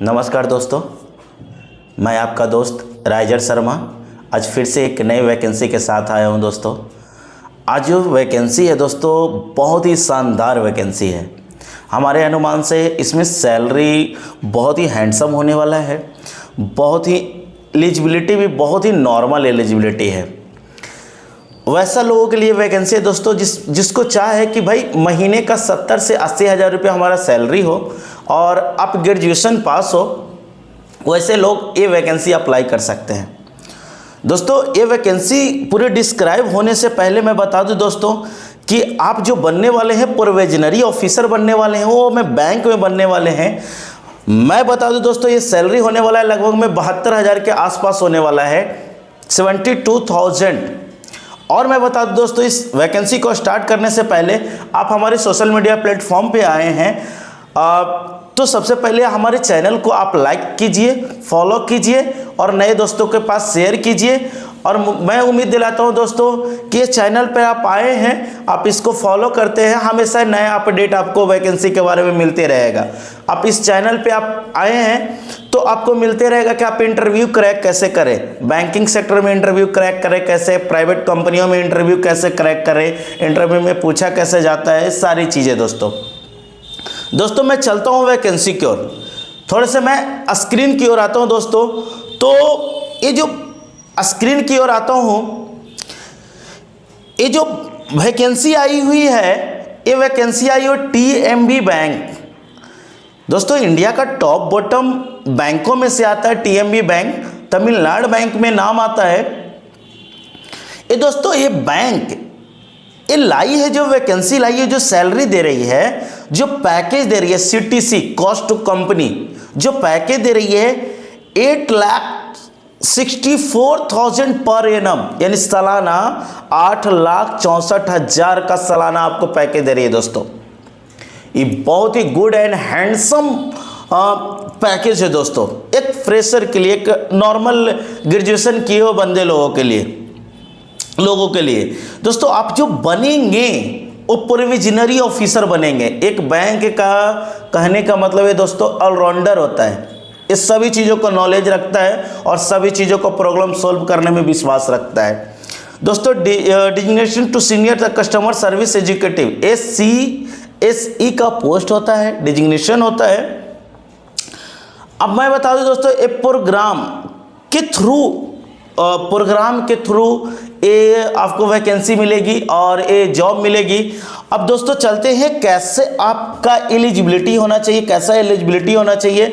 नमस्कार दोस्तों, मैं आपका दोस्त राइजर शर्मा आज फिर से एक नई वैकेंसी के साथ आया हूं। दोस्तों आज जो वैकेंसी है दोस्तों बहुत ही शानदार वैकेंसी है। हमारे अनुमान से इसमें सैलरी बहुत ही हैंडसम होने वाला है, बहुत ही एलिजिबिलिटी भी बहुत ही नॉर्मल एलिजिबिलिटी है। वैसा लोगों के लिए वैकेंसी है दोस्तों जिसको चाह है कि भाई महीने का 70 से 80 हज़ार रुपये हमारा सैलरी हो और आप ग्रेजुएशन पास हो, वैसे लोग ये वैकेंसी अप्लाई कर सकते हैं। दोस्तों ये वैकेंसी पूरी डिस्क्राइब होने से पहले मैं बता दूं दोस्तों कि आप जो बनने वाले हैं प्रोविजनरी ऑफिसर बनने वाले हैं, वो मैं बैंक में बनने वाले हैं। मैं बता दूं दोस्तों ये सैलरी होने वाला है लगभग में 72,000 के आसपास होने वाला है, 72,000। और मैं बता दूं दोस्तों इस वैकेंसी को स्टार्ट करने से पहले आप हमारे सोशल मीडिया प्लेटफॉर्म पे आए हैं तो सबसे पहले हमारे चैनल को आप लाइक कीजिए, फॉलो कीजिए और नए दोस्तों के पास शेयर कीजिए। और मैं उम्मीद दिलाता हूं दोस्तों कि ये चैनल पे आप आए हैं, आप इसको फॉलो करते हैं, हमेशा नया अपडेट आपको वैकेंसी के बारे में मिलते रहेगा। आप इस चैनल पे आप आए हैं तो आपको मिलते रहेगा कि आप इंटरव्यू क्रैक कैसे करें, बैंकिंग सेक्टर में इंटरव्यू क्रैक करें कैसे, प्राइवेट कंपनियों में इंटरव्यू कैसे क्रैक करें, इंटरव्यू में पूछा कैसे जाता है, सारी चीज़ें। दोस्तों मैं चलता हूँ वैकेंसी की ओर, थोड़े से मैं स्क्रीन की ओर आता हूँ दोस्तों। तो ये जो स्क्रीन की ओर आता हूँ, ये जो वैकेंसी आई हुई है, ये वैकेंसी आई हुई टीएमबी बैंक। दोस्तों इंडिया का टॉप बॉटम बैंकों में से आता है टीएमबी बैंक, तमिलनाडु बैंक में नाम आता है। ये दोस्तों ये बैंक ये लाई है, जो वैकेंसी लाई है, जो सैलरी दे रही है, जो पैकेज दे रही है, सीटीसी कॉस्ट टू कंपनी जो पैकेज दे रही है 8,64,000 पर एनम, यानी सालाना 8,64,000 का सालाना आपको पैकेज दे रही है। दोस्तों ये बहुत ही गुड एंड हैंडसम पैकेज है दोस्तों, एक फ्रेशर के लिए, एक नॉर्मल ग्रेजुएशन किए हुए बंदे लोगों के लिए। दोस्तों आप जो बनेंगे वो प्रोविजनरी ऑफिसर बनेंगे। एक बैंक का कहने का मतलब है दोस्तों ऑलराउंडर होता है, इस सभी चीज़ों को नॉलेज रखता है और सभी चीज़ों को प्रॉब्लम सॉल्व करने में विश्वास रखता है। दोस्तों designation to senior customer service executive SCSE का पोस्ट होता है, डिजिग्नेशन होता है। अब मैं बता दूं दोस्तों ये प्रोग्राम के थ्रू ये आपको वैकेंसी मिलेगी और ये जॉब मिलेगी। अब दोस्तों चलते हैं कैसे आपका एलिजिबिलिटी होना चाहिए, कैसा एलिजिबिलिटी होना चाहिए,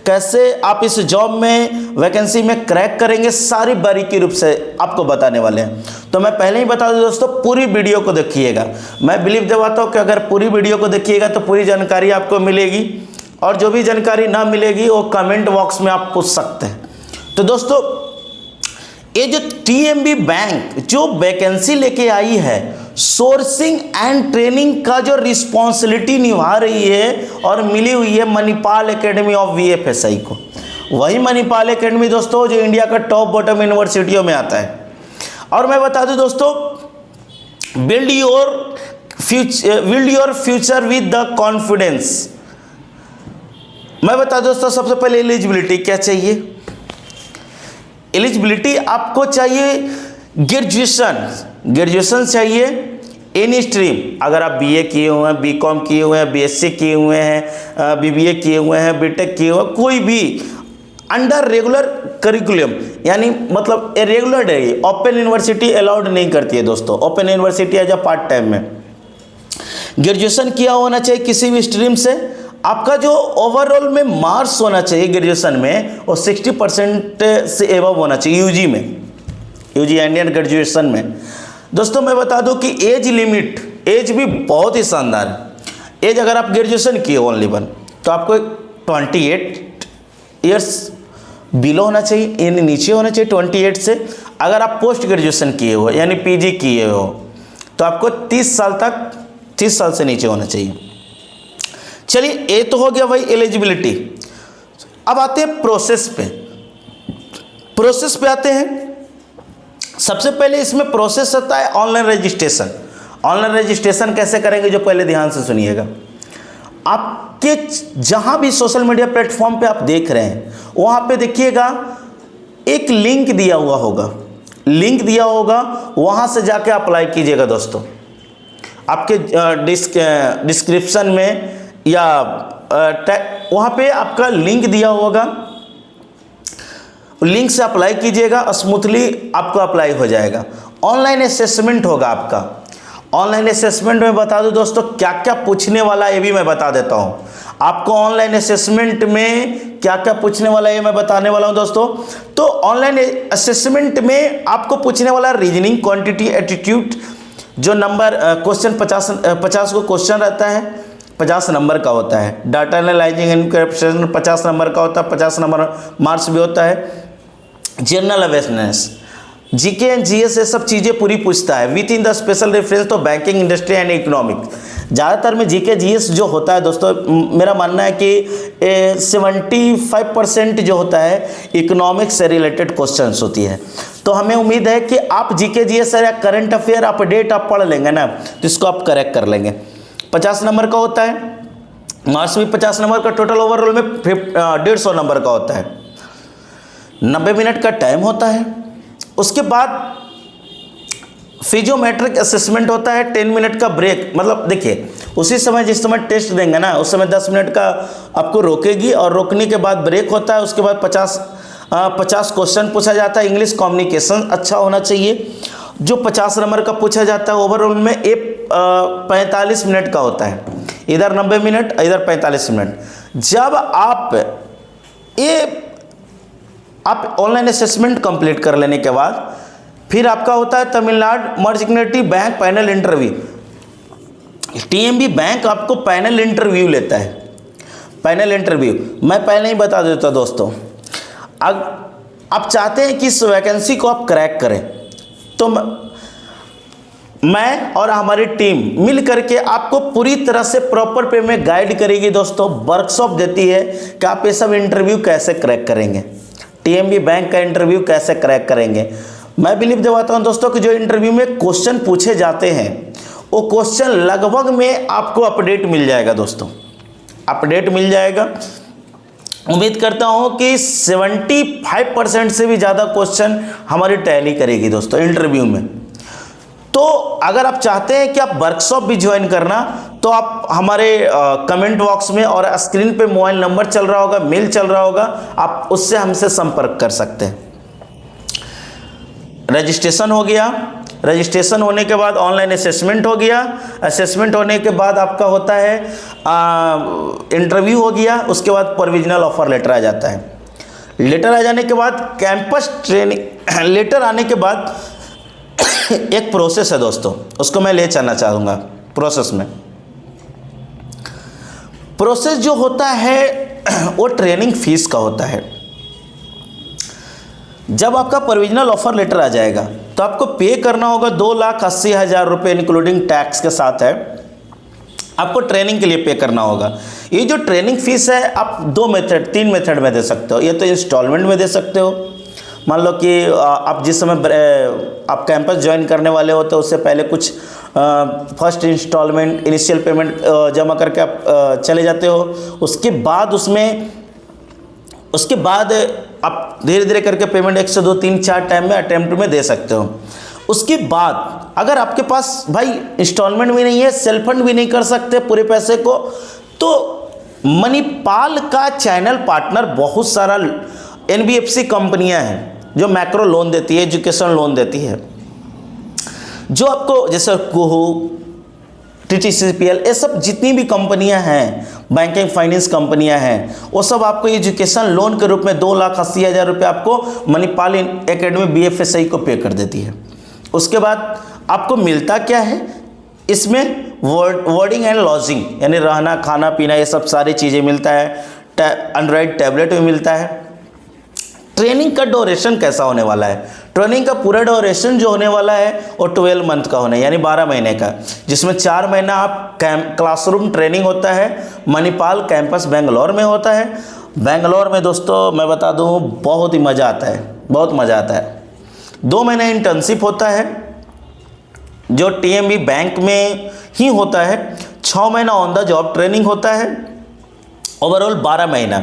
कैसे आप इस जॉब में वैकेंसी में क्रैक करेंगे, सारी बारीकी रूप से आपको बताने वाले हैं। तो मैं पहले ही बता दूं दोस्तों पूरी वीडियो को देखिएगा। मैं बिलीव दिलाता हूँ कि अगर पूरी वीडियो को देखिएगा तो पूरी जानकारी आपको मिलेगी, और जो भी जानकारी ना मिलेगी वो कमेंट बॉक्स में आप पूछ सकते हैं। तो दोस्तों ये जो टीएमबी बैंक जो वैकेंसी लेके आई है, सोर्सिंग एंड ट्रेनिंग का जो रिस्पॉन्सिबिलिटी निभा रही है और मिली हुई है मणिपाल एकेडमी ऑफ VFSI को। वही मणिपाल एकेडमी दोस्तों जो इंडिया का टॉप बॉटम यूनिवर्सिटियों में आता है। और मैं बता दूं दोस्तों build your future with the confidence. मैं बता दूं दोस्तों सबसे पहले एलिजिबिलिटी क्या चाहिए। एलिजिबिलिटी आपको चाहिए ग्रेजुएशन चाहिए एनी स्ट्रीम। अगर आप BA किए हुए हैं, BCom किए हुए हैं, BSc किए हुए हैं, BBA किए हुए हैं, BTech किए हुए हैं, कोई भी अंडर रेगुलर करिकुलम, यानी मतलब regular day, open university allowed नहीं करती है दोस्तों। Open university as a part time में ग्रेजुएशन किया होना चाहिए किसी भी स्ट्रीम से। आपका जो ओवरऑल में मार्क्स होना चाहिए ग्रेजुएशन में वो 60% से एबव होना चाहिए यूजी इंडियन ग्रेजुएशन में। दोस्तों मैं बता दूं कि एज लिमिट, एज भी बहुत ही शानदार है। एज अगर आप ग्रेजुएशन किए ओनली वन तो आपको 28 ईयर्स बिलो होना चाहिए, यानी नीचे होना चाहिए 28 से। अगर आप पोस्ट ग्रेजुएशन किए हो यानी PG किए हो तो आपको 30 साल से नीचे होना चाहिए। चलिए ये तो हो गया भाई एलिजिबिलिटी। अब आते हैं प्रोसेस पे आते हैं। सबसे पहले इसमें प्रोसेस होता है ऑनलाइन रजिस्ट्रेशन। ऑनलाइन रजिस्ट्रेशन कैसे करेंगे जो पहले ध्यान से सुनिएगा। आपके जहाँ भी सोशल मीडिया प्लेटफॉर्म पे आप देख रहे हैं वहाँ पे देखिएगा एक लिंक दिया हुआ होगा, लिंक दिया होगा, वहाँ से जाके अप्लाई कीजिएगा दोस्तों। आपके डिस्क्रिप्शन में या वहाँ पे आपका लिंक दिया होगा, लिंक से अप्लाई कीजिएगा, स्मूथली आपको अप्लाई हो जाएगा। ऑनलाइन असेसमेंट होगा आपका। ऑनलाइन असेसमेंट में बता दूं दोस्तों क्या क्या पूछने वाला है, ये भी मैं बता देता हूँ आपको। ऑनलाइन असेसमेंट में क्या क्या पूछने वाला है ये मैं बताने वाला हूँ दोस्तों। तो ऑनलाइन असेसमेंट में आपको पूछने वाला रीजनिंग, क्वांटिटी, एटीट्यूड, जो नंबर क्वेश्चन 50 को क्वेश्चन रहता है, 50 नंबर का होता है। Data analysing and interpretation 50 number का होता है, 50 नंबर मार्क्स भी होता है। General awareness, GK and GS, ये सब चीज़ें पूरी पूछता है with in the special reference तो बैंकिंग, इंडस्ट्री एंड इकोनॉमिक्स। ज़्यादातर में जीके जीएस जो होता है दोस्तों, मेरा मानना है कि 75% जो होता है इकोनॉमिक्स से रिलेटेड क्वेश्चंस होती है। तो हमें उम्मीद है कि आप जीके जीएस या करंट अफेयर अपडेट आप पढ़ लेंगे ना, तो इसको आप करेक्ट कर लेंगे। 50 नंबर का होता है, मार्क्स भी 50 नंबर का, टोटल ओवरऑल में 150 नंबर का होता है। 90 मिनट का टाइम होता है। उसके बाद फिजियोमेट्रिक असेसमेंट होता है, 10 मिनट का ब्रेक। मतलब देखिए उसी समय जिस समय टेस्ट देंगे ना उस समय 10 मिनट का आपको रोकेगी और रोकने के बाद ब्रेक होता है। उसके बाद 50 क्वेश्चन पूछा जाता है। इंग्लिश कम्युनिकेशन अच्छा होना चाहिए। जो 50 नंबर का पूछा जाता है ओवरऑल में 45 मिनट का होता है, इधर 90 मिनट इधर 45 मिनट। जब आप ऑनलाइन असेसमेंट कंप्लीट कर लेने के बाद फिर आपका होता है Tamil Nadu mercantile bank panel interview. TMB bank आपको पैनल इंटरव्यू लेता है। पैनल इंटरव्यू मैं पहले ही बता देता दोस्तों। आप चाहते हैं कि इस वैकेंसी को आप क्रैक करें तो मैं और हमारी टीम मिल करके आपको पूरी तरह से प्रॉपर पे में गाइड करेगी दोस्तों। वर्कशॉप देती है कि आप ये सब इंटरव्यू कैसे क्रैक करेंगे, टीएमबी बैंक का इंटरव्यू कैसे क्रैक करेंगे। मैं बिलीव दिलाता हूं दोस्तों कि जो इंटरव्यू में क्वेश्चन पूछे जाते हैं वो क्वेश्चन लगभग में आपको अपडेट मिल जाएगा दोस्तों, अपडेट मिल जाएगा। उम्मीद करता हूं कि 75% से भी ज़्यादा क्वेश्चन हमारी टैली करेगी दोस्तों इंटरव्यू में। तो अगर आप चाहते हैं कि आप वर्कशॉप भी ज्वाइन करना तो आप हमारे कमेंट बॉक्स में और स्क्रीन पे मोबाइल नंबर चल रहा होगा, मेल चल रहा होगा, आप उससे हमसे संपर्क कर सकते हैं। रजिस्ट्रेशन हो गया। रजिस्ट्रेशन होने के बाद ऑनलाइन असेसमेंट हो गया। असेसमेंट होने के बाद आपका होता है इंटरव्यू हो गया। उसके बाद प्रोविजनल ऑफर लेटर आ जाता है। लेटर आ जाने के बाद कैंपस ट्रेनिंग, लेटर आने के बाद एक प्रोसेस है दोस्तों, उसको मैं ले चलना चाहूँगा। प्रोसेस में प्रोसेस जो होता है वो ट्रेनिंग फीस का होता है। जब आपका प्रोविजनल ऑफर लेटर आ जाएगा तो आपको पे करना होगा 2,80,000 रुपये इंक्लूडिंग टैक्स के साथ है। आपको ट्रेनिंग के लिए पे करना होगा। ये जो ट्रेनिंग फीस है आप 3 मेथड में दे सकते हो। ये तो इंस्टॉलमेंट में दे सकते हो। मान लो कि आप जिस समय आप कैंपस ज्वाइन करने वाले होते हो उससे पहले कुछ फर्स्ट इंस्टॉलमेंट इनिशियल पेमेंट जमा करके आप चले जाते हो। उसके बाद आप धीरे धीरे करके पेमेंट 1 से 2 3 4 टाइम में अटेम्प्ट में दे सकते हो। उसके बाद अगर आपके पास भाई इंस्टॉलमेंट भी नहीं है, सेल्फ फंड भी नहीं कर सकते पूरे पैसे को, तो मणिपाल का चैनल पार्टनर बहुत सारा एनबीएफसी कंपनियां हैं जो मैक्रो लोन देती है, एजुकेशन लोन देती है, जो आपको जैसे कुहू, टीटीसीपीएल, ये सब जितनी भी कंपनियां हैं, बैंकिंग फाइनेंस कंपनियां हैं, वो सब आपको एजुकेशन लोन के रूप में 2,80,000 रुपये आपको मणिपाल एकेडमी बीएफएसआई को पे कर देती है। उसके बाद आपको मिलता क्या है इसमें? वर्डिंग एंड लॉजिंग, यानी रहना, खाना पीना, ये सब सारी चीज़ें मिलता है। एंड्रॉइड टैबलेट भी मिलता है। ट्रेनिंग का ड्यूरेशन कैसा होने वाला है? ट्रेनिंग का पूरा ड्यूरेशन जो होने वाला है वो 12 मंथ का होने, यानी 12 महीने का, जिसमें 4 महीना आप क्लासरूम ट्रेनिंग होता है। मणिपाल कैंपस बेंगलोर में होता है। बेंगलोर में दोस्तों मैं बता दूं बहुत ही मज़ा आता है, बहुत मज़ा आता है। 2 महीने इंटर्नशिप होता है जो टीएमबी बैंक में ही होता है। 6 महीना ऑन द जॉब ट्रेनिंग होता है, ओवरऑल 12 महीना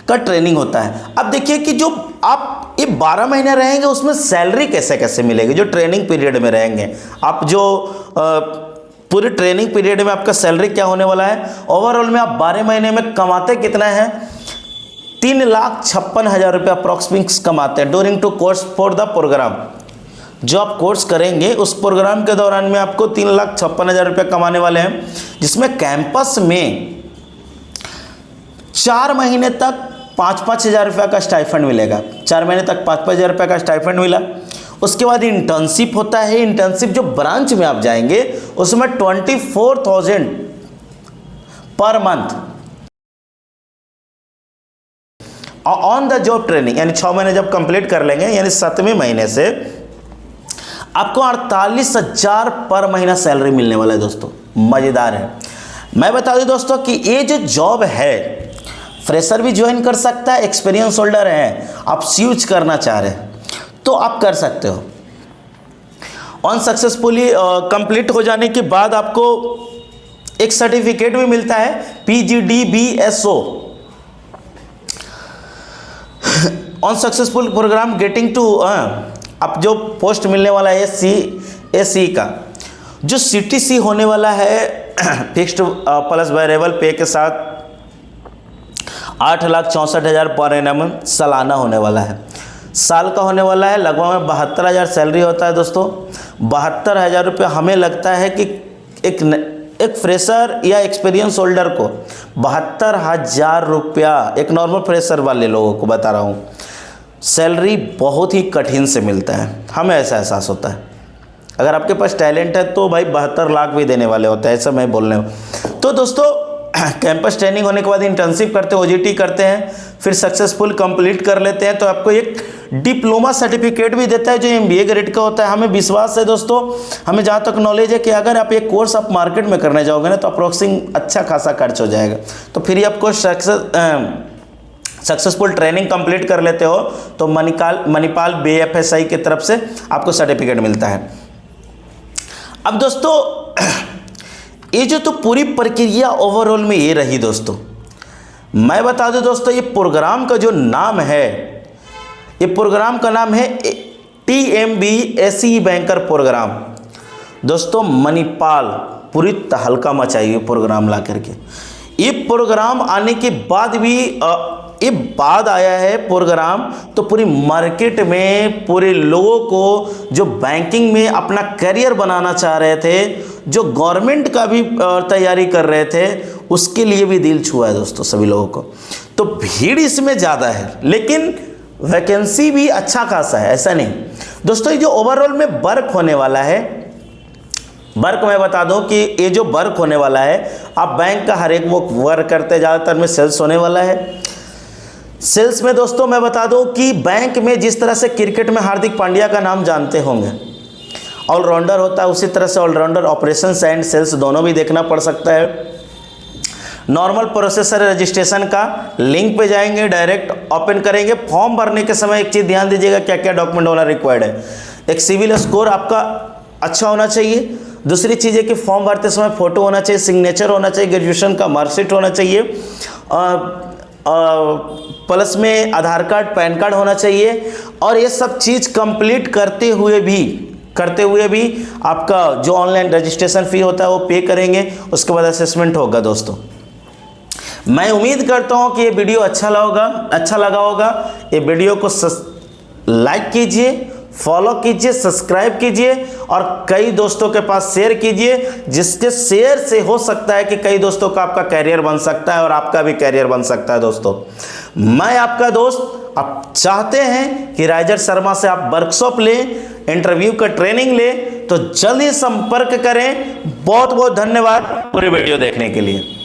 का ट्रेनिंग होता है। अब देखिए कि जो आप ये 12 महीने रहेंगे उसमें सैलरी कैसे कैसे मिलेगी, जो ट्रेनिंग पीरियड में रहेंगे आप, जो पूरे ट्रेनिंग पीरियड में आपका सैलरी क्या होने वाला है। ओवरऑल में आप 12 महीने में कमाते कितना है, 3,56,000 रुपये अप्रॉक्सिमेट कमाते हैं during to course for the programme. जो आप कोर्स करेंगे उस प्रोग्राम के दौरान में आपको 3,56,000 रुपये कमाने वाले हैं, जिसमें कैंपस में 4 महीने तक 5-5 हज़ार रुपये का स्टाइफंड मिलेगा। 4 महीने तक 5-5 हज़ार रुपये का स्टाइफंड मिला। उसके बाद इंटर्नशिप होता है। इंटर्नशिप जो ब्रांच में आप जाएंगे उसमें 24,000 per month on the job training, यानी 6 महीने जब कंप्लीट कर लेंगे, यानी 7वें महीने से आपको 48,000 पर महीना सैलरी मिलने वाला है दोस्तों। मज़ेदार है। मैं बता दूं दोस्तों कि ये जो जॉब है फ्रेशर भी ज्वाइन कर सकता है, एक्सपीरियंस होल्डर है, आप स्विच करना चाह रहे हैं तो आप कर सकते हो। ऑन सक्सेसफुली कंप्लीट हो जाने के बाद आपको एक सर्टिफिकेट भी मिलता है PGDBSO on successful programme getting to. अब जो पोस्ट मिलने वाला है SC का, जो CTC होने वाला है फिक्स्ड प्लस वेरिएबल पे के साथ 8,64,000 पर एनम सालाना होने वाला है, साल का होने वाला है। लगभग में 72,000 सैलरी होता है दोस्तों। 72,000 रुपये हमें लगता है कि एक फ्रेशर या एक्सपीरियंस होल्डर को 72,000 रुपया, एक नॉर्मल फ्रेशर वाले लोगों को बता रहा हूँ, सैलरी बहुत ही कठिन से मिलता है। हमें ऐसा एहसास होता है। अगर आपके पास टैलेंट है तो भाई 72 लाख भी देने वाले होते हैं, ऐसा मैं बोल रहा हूँ। तो दोस्तों कैंपस ट्रेनिंग होने के बाद इंटर्नशिप करते हैं, OJT करते हैं, फिर सक्सेसफुल कंप्लीट कर लेते हैं तो आपको एक डिप्लोमा सर्टिफिकेट भी देता है जो MBA ग्रेड का होता है। हमें विश्वास है दोस्तों, हमें जहाँ तक नॉलेज है कि अगर आप एक कोर्स आप मार्केट में करने जाओगे ना तो अप्रोक्सिमेट अच्छा खासा खर्च हो जाएगा। तो फिर आपको सक्सेसफुल ट्रेनिंग कंप्लीट कर लेते हो तो मणिपाल BFSI की तरफ से आपको सर्टिफिकेट मिलता है। अब दोस्तों ये जो तो पूरी प्रक्रिया ओवरऑल में ये रही दोस्तों। मैं बता दूं दोस्तों, ये प्रोग्राम का जो नाम है, ये प्रोग्राम का नाम है TMB SE बैंकर प्रोग्राम। दोस्तों मणिपाल पूरी तहलका मचाई है प्रोग्राम ला करके। ये प्रोग्राम आने के बाद भी ये बाद आया है प्रोग्राम, तो पूरी मार्केट में पूरे लोगों को जो बैंकिंग में अपना करियर बनाना चाह रहे थे, जो गवर्नमेंट का भी तैयारी कर रहे थे, उसके लिए भी दिल छुआ है दोस्तों सभी लोगों को। तो भीड़ इसमें ज़्यादा है लेकिन वैकेंसी भी अच्छा खासा है, ऐसा नहीं दोस्तों। ये जो ओवरऑल में वर्क होने वाला है, वर्क मैं बता दूं कि ये जो वर्क होने वाला है, आप बैंक का हर एक वो वर्क करते, ज़्यादातर में सेल्स होने वाला है। सेल्स में दोस्तों मैं बता दूं कि बैंक में जिस तरह से क्रिकेट में हार्दिक पांड्या का नाम जानते होंगे, ऑलराउंडर होता है, उसी तरह से ऑलराउंडर ऑपरेशंस एंड सेल्स दोनों भी देखना पड़ सकता है। नॉर्मल प्रोसेसर रजिस्ट्रेशन का लिंक पे जाएंगे, डायरेक्ट ओपन करेंगे। फॉर्म भरने के समय एक चीज़ ध्यान दीजिएगा, क्या क्या डॉक्यूमेंट होना रिक्वायर्ड है। एक सिविल स्कोर आपका अच्छा होना चाहिए। दूसरी चीज़ है कि फॉर्म भरते समय फ़ोटो होना चाहिए, सिग्नेचर होना चाहिए, ग्रेजुएशन का मार्कशीट होना चाहिए, प्लस में आधार कार्ड, पैन कार्ड होना चाहिए। और ये सब चीज़ कंप्लीट करते हुए भी आपका जो ऑनलाइन रजिस्ट्रेशन फ़ी होता है वो पे करेंगे। उसके बाद असेसमेंट होगा दोस्तों। मैं उम्मीद करता हूँ कि ये वीडियो अच्छा लगा होगा। ये वीडियो को लाइक कीजिए, फॉलो कीजिए, सब्सक्राइब कीजिए और कई दोस्तों के पास शेयर कीजिए, जिसके शेयर से हो सकता है कि कई दोस्तों का आपका कैरियर बन सकता है और आपका भी कैरियर बन सकता है दोस्तों। मैं आपका दोस्त, आप चाहते हैं कि राइजर शर्मा से आप वर्कशॉप लें, इंटरव्यू का ट्रेनिंग लें, तो जल्दी संपर्क करें। बहुत बहुत धन्यवाद पूरे वीडियो देखने के लिए।